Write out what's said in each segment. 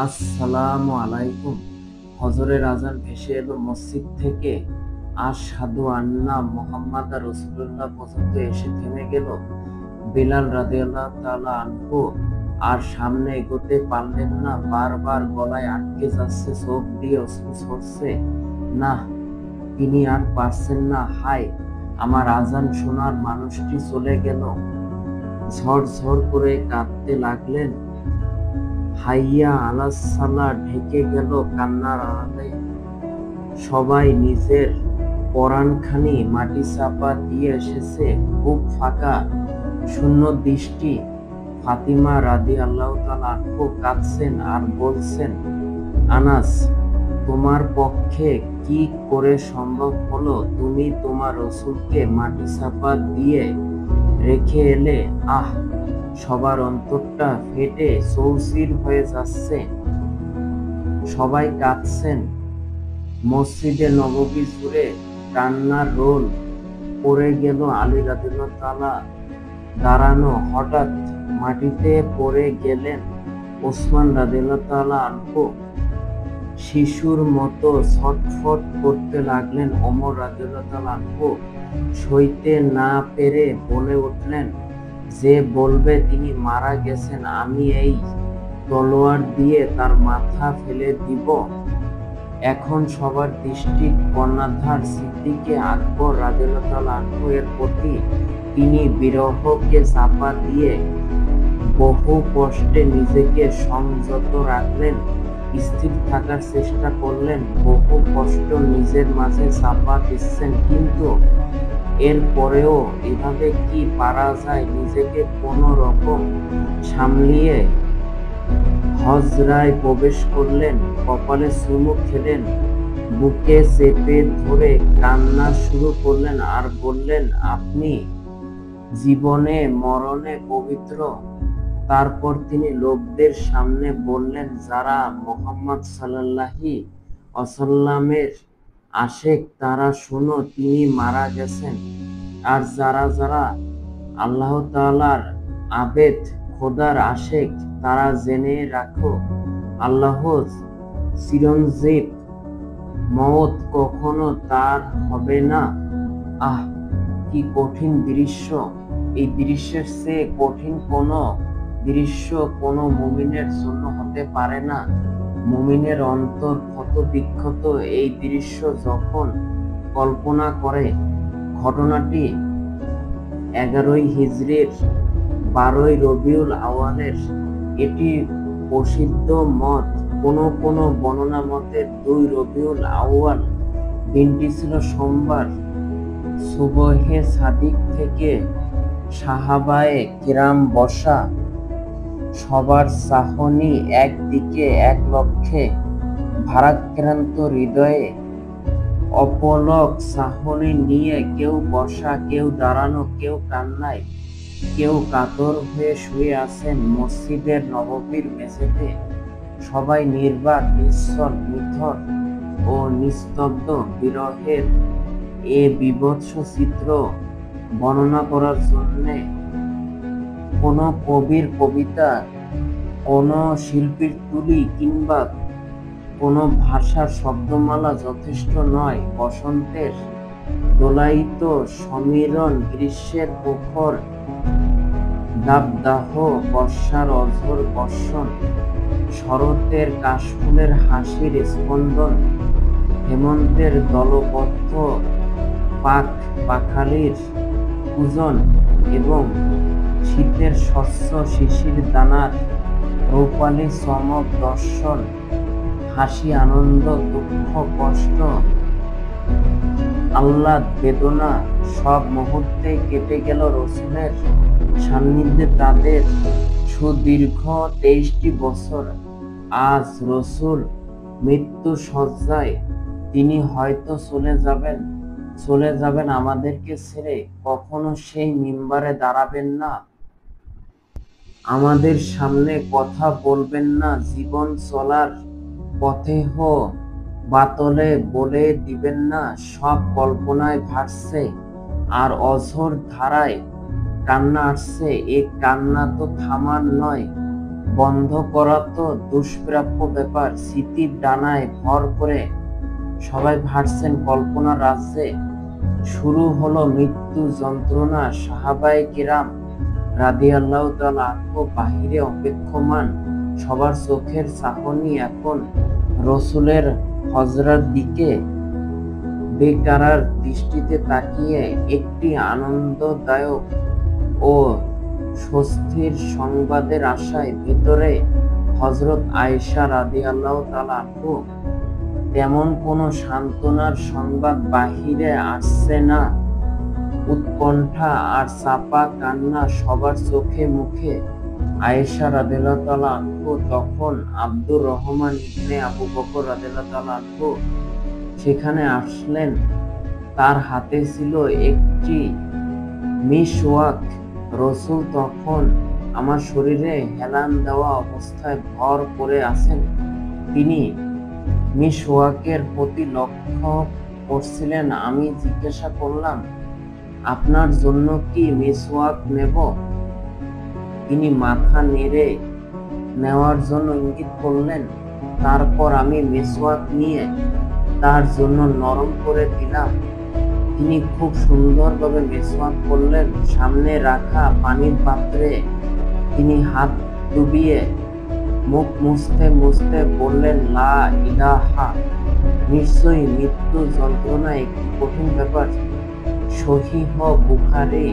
আসসালামু আলাইকুম। ফজরের আজান ভেসে এলো মসজিদ থেকে। আশহাদু আন্না মুহাম্মাদা রাসূলুল্লাহ পর্যন্ত এসে থেমে গেল। বিলাল রাদিয়াল্লাহু তাআলা আনহু আর সামনে এগোতে পারলেন না। বারবার গলায় আটকে যাচ্ছে, চোখ দিয়ে অশ্রু ঝরছে। না, তিনি আর পারছেন না। হায়, আমার আজান শোনার মানুষটি চলে গেল। ঝরঝর করে কাঁদতে লাগলেন। হাইয়া আলাস সালাহ ঢেকে গেল কান্নার আড়ালে। সবাই নিজের পরানখানি মাটি চাপা দিয়ে এসেছে। বুক ফাঁকা, শূন্য দৃষ্টি। ফাতিমা রাদিয়াল্লাহু তাআলা আনহু কাঁদছেন আর বলছেন, আনাস, তোমার পক্ষে কি করে সম্ভব হলো? তুমি তোমার রাসূলকে মাটি চাপা দিয়ে রেখে এলে। আহ! সবার অন্তরটা ফেটে চৌচির হয়ে যাচ্ছে। সবাই কাঁদছেন। মসজিদে নববী জুড়ে কান্নার রোল পড়ে গেল। আলী রাদিয়াল্লাহু তাআলা দাঁড়ানো, হঠাৎ মাটিতে পড়ে গেলেন। ওসমান রাদিয়াল্লাহু তাআলা আনহু শিশুর মতো ছটফট করতে লাগলেন। ওমর রাদিয়াল্লাহু তাআলা আনহু সইতে না পেরে বলে উঠলেন, যে বলবে তিনি মারা গেছেন, আমি এই তলোয়ার দিয়ে তার মাথা ফেলে দিব। এখন সবার দৃষ্টি কর্ণধার সিদ্দিকে আকবর রাদিয়াল্লাহু তাআলা আনহু এর প্রতি। তিনি বিরহকে চাপা দিয়ে বহু কষ্টে নিজেকে সংযত রাখলেন, স্থির থাকার চেষ্টা করলেন। বহু কষ্ট নিজের মাঝে চাপা দিচ্ছেন, কিন্তু এরপরেও এভাবে কি পারা যায়? নিজেকে কোনো রকম সামলিয়ে হজরায় প্রবেশ করলেন, কপালে চুমু খেলেন, বুকে চেপে ধরে কান্না শুরু করলেন আর বললেন, আপনি জীবনে মরণে পবিত্র। তারপর তিনি লোকদের সামনে বললেন, যারা মুহাম্মদ সাল্লাল্লাহু ওয়াসাল্লামের আশেক তারা শোনো, তিনি মারা গেছেন। আর যারা যারা আল্লাহ তাআলার আবেদ, খোদার আশেক, তারা জেনে রাখো, আল্লাহ চিরঞ্জীব, মওত কখনো তার হবে না। আহ, কি কঠিন দৃশ্য! এই দৃশ্যের চেয়ে কঠিন কোনো দৃশ্য কোনো মুমিনের জন্য হতে পারে না। মুমিনের অন্তর ক্ষত বিক্ষত এই দৃশ্য যখন কল্পনা করে। ঘটনাটি 11ই হিজরির 12ই রবিউল আউয়ালের। এটি প্রসিদ্ধ মত। কোনো বর্ণনা মতে 2 রবিউল আউয়াল দিনটি ছিল সোমবার। সুবহে সাদিক থেকে সাহাবায়ে কিরাম বসা, সবার চাহনি একদিকে, এক লক্ষ্যে, ভারাক্রান্ত হৃদয়ে অপলক চাহনি নিয়ে। কেউ বসা, কেউ দাঁড়ানো, কেউ কান্নায়, কেউ কাতর হয়ে শুয়ে আছেন মসজিদের নববীর মেঝেতে। সবাই নির্বাক, নিশ্চল, নিথর ও নিস্তব্ধ। বিরহের এ বীভৎস চিত্র বর্ণনা করার জন্যে কোনো কবির কবিতা, কোনো শিল্পীর তুলি কিংবা কোনো ভাষার শব্দমালা যথেষ্ট নয়। বসন্তের দোলায়িত সমীরণ, গ্রীষ্মের প্রখর দাবদাহ, বর্ষার অঝোর বর্ষণ, শরতের কাশফুলের হাসির স্পন্দন, হেমন্তের দলবদ্ধ পাখালির পূজন এবং শীতের শস্য শিশির দানার রৌপালি চমক দর্শন, হাসি, আনন্দ, দুঃখ, কষ্ট, আহ্লাদ, বেদনা সব মুহূর্তে কেটে গেল রাসূলের সান্নিধ্যে। তাদের সুদীর্ঘ 23টি বছর। আজ রাসূল মৃত্যু শয্যায়। তিনি হয়তো চলে যাবেন আমাদেরকে ছেড়ে। কখনো সেই মিম্বারে দাঁড়াবেন না, আমাদের সামনে কথা বলবেন না, জীবন চলার পথেহ বাতলে বলে দিবেন না। সব কল্পনায় ভাসছে আর অঝোর ধারায় কান্না আসছে। এ কান্না তো থামার নয়, বন্ধ করা তো দুষ্প্রাপ্য ব্যাপার। স্মৃতির ডানায় ভর করে সবাই ভাসছেন কল্পনা রাজ্যে। শুরু হলো মৃত্যু যন্ত্রণা। সাহাবায়ে কেরাম রাদিয়াল্লাহু তাআলা আনহু বাহিরে অপেক্ষমান। সবার চোখের চাহনি এখন রসূলের হজরার দিকে। বেকারার দৃষ্টিতে তাকিয়ে একটি আনন্দদায়ক ও স্বস্তির সংবাদের আশায় ভিতরে হযরত আয়েশা রাদিয়াল্লাহু তাআলা আনহু। তেমন কোনো সান্ত্বনার সংবাদ বাহিরে আসছে না। উৎকণ্ঠা আর চাপা কান্না সবার চোখে মুখে। আয়েশা রাদিয়াল্লাহু তাআলা আনহু তখন আব্দুর রহমান ইবনে আবু বকর রাদিয়াল্লাহু তাআলা আনহু সেখানে আসলেন। তার হাতে ছিল একটি মিসওয়াক। রসূল তখন আমার শরীরে হেলান দেওয়া অবস্থায় ভর করে আছেন। তিনি মিসওয়াকের প্রতি লক্ষ্য করছিলেন। আমি জিজ্ঞাসা করলাম, আপনার জন্য কি মিসওয়াক নেব? তিনি মাথা নেড়ে নেওয়ার জন্য ইঙ্গিত করলেন। তারপর আমি মিসওয়াক নিয়ে তার জন্য নরম করে দিলাম। তিনি খুব সুন্দরভাবে মিসওয়াক করলেন। সামনে রাখা পানির পাত্রে তিনি হাত ডুবিয়ে মুখ মুছতে মুছতে বললেন, লা ইলাহা। নিশ্চয়ই মৃত্যু যন্ত্রণা একটি কঠিন ব্যাপার। সহিহ বুখারী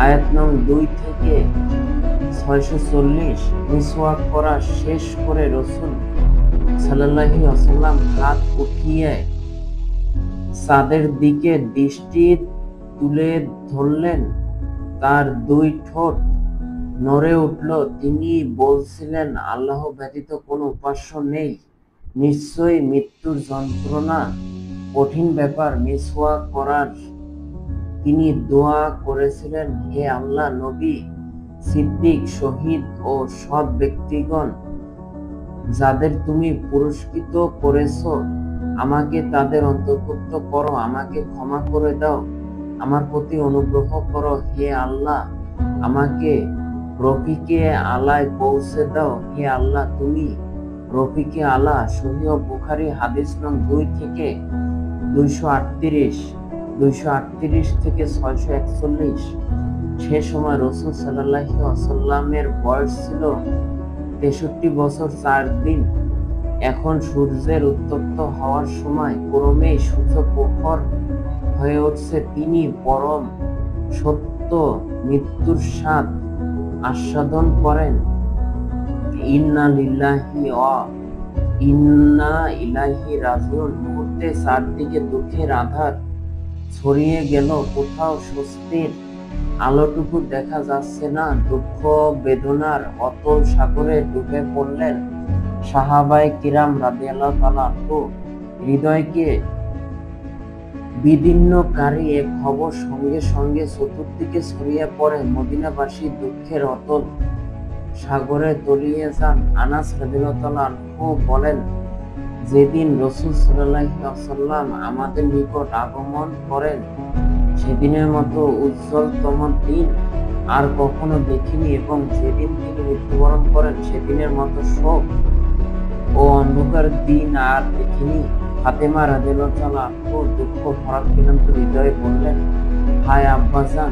আয়াত নং 2 থেকে 640। মিসওয়াক করা শেষ করে রাসূল সাল্লাল্লাহু আলাইহি ওয়াসাল্লাম হাত উঠিয়ে চাঁদের দিকে দৃষ্টি তুলে ধরলেন। তার দুই ঠোঁট নড়ে উঠল। তিনি বলছিলেন, আল্লাহ ব্যতীত কোনো উপাস্য নেই। নিশ্চয়ই মৃত্যুর যন্ত্রণা কঠিন ব্যাপার। মিসওয়াক করার তিনি দোয়া করেছিলেন, হে আল্লাহ, নবী, সিদ্দিক, শহীদ ও সৎ ব্যক্তিগণ যাদের তুমি পুরস্কৃত করেছ, আমাকে তাদের অন্তর্ভুক্ত করো। আমাকে ক্ষমা করে দাও। আমার প্রতি অনুগ্রহ করো। হে আল্লাহ, আমাকে রফিকে আলায় পৌঁছে দাও। হে আল্লাহ, তুমি রফিকে আলা। সহিহ বুখারী হাদিস নং 2 থেকে 238 থেকে 641। সে সময় রাসূল সাল্লাল্লাহু আলাইহি ওয়াসাল্লামের বয়স ছিল 63 বছর 4 দিন। এখন সূর্যের উত্তপ্ত হওয়ার সময়। ক্রমেই সূর্য প্রখর হয়ে উঠছে। তিনি পরম সত্য মৃত্যুর স্বাদ আস্বাদন করেন। ইন্না লিল্লাহি ওয়া ইন্না ইলাইহি রাজিউন। মুহূর্তে চারদিকে দুঃখের আধার ছড়িয়ে গেল। কোথাও স্বস্তির আলোটুকু দেখা যাচ্ছে না। দুঃখ বেদনার অতল সাগরে ডুবে পড়লেন সাহাবায়ে কিরাম রাদিয়াল্লাহু তাআলা আনহু। হৃদয়কে বিদীর্ণকারী এ খবর সঙ্গে সঙ্গে চতুর্দিকে ছড়িয়ে পড়ে। মদিনাবাসী দুঃখের অতল সাগরে তলিয়ে যান। আনাস রাদিয়াল্লাহু তাআলা আনহু বলেন, যেদিন রাসূল সাল্লাল্লাহু আলাইহি ওয়াসাল্লাম আমাদের নিকট আগমন করেন, সেদিনের মতো উজ্জ্বলতম দিন আর কখনো দেখিনি, এবং যেদিন তিনি মৃত্যুবরণ করেন সেদিনের মতো শোক ও অন্ধকার দিন আর দেখিনি। ফাতেমা রাদিয়াল্লাহু তাআলা আনহা দুঃখ ভারাক্রান্ত হৃদয়ে বললেন, হায় আব্বাজান।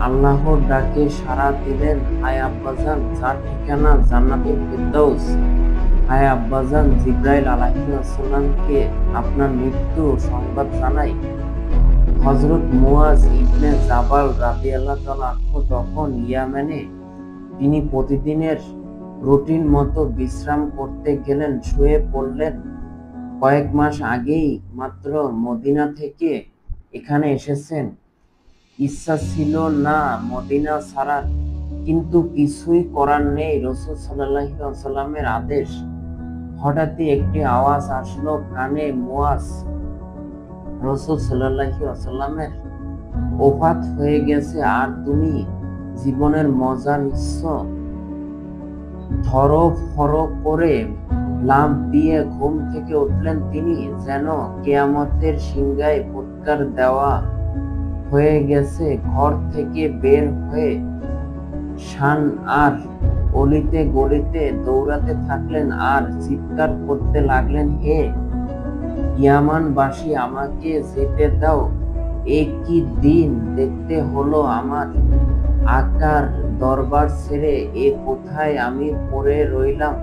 আল্লাহর ডাকে সাড়া দিলেন, হায় আব্বাজান, যার ঠিকানা জান্নাতুল ফিরদাউস। হায় আব্বাজান, জিবরাইল আলাইহিস সালামকে আপনার মৃত্যু সংবাদ জানাই। হযরত মুয়াজ ইবনে জাবাল রাদিয়াল্লাহু তাআলা আনহু তখন ইয়ামেনে। তিনি প্রতিদিনের রুটিন মতো বিশ্রাম করতে গেলেন, শুয়ে পড়লেন। কয়েক মাস আগেই মাত্র মদিনা থেকে এখানে এসেছেন। ইচ্ছা ছিল না মদিনা ছাড়ার, কিন্তু কিছুই করার নেই। রাসূল সাল্লাল্লাহু আলাইহি ওয়াসাল্লামের আদেশ। হঠাৎই একটি আওয়াজ আসলো কানে, মুয়াজ, রাসূল সাল্লাল্লাহু আলাইহি ওয়াসাল্লামের ওফাত হয়ে গেছে, আর তুমি জীবনের মজা নিচ্ছ। ধরফর করে লাফ দিয়ে ঘুম থেকে উঠলেন তিনি, যেন কিয়ামতের সিংহায় ফুৎকার দেওয়া হয়ে গেছে। ঘর থেকে বের হয়ে শান আর অলিতে গলিতে দৌড়াতে থাকলেন আর চিৎকার করতে লাগলেন, হে ইয়ামানবাসী, আমাকে যেতে দাও, এ কি দিন দেখতে হলো আমার! আকার দরবার ছেড়ে এ কোথায় আমি পড়ে রইলাম!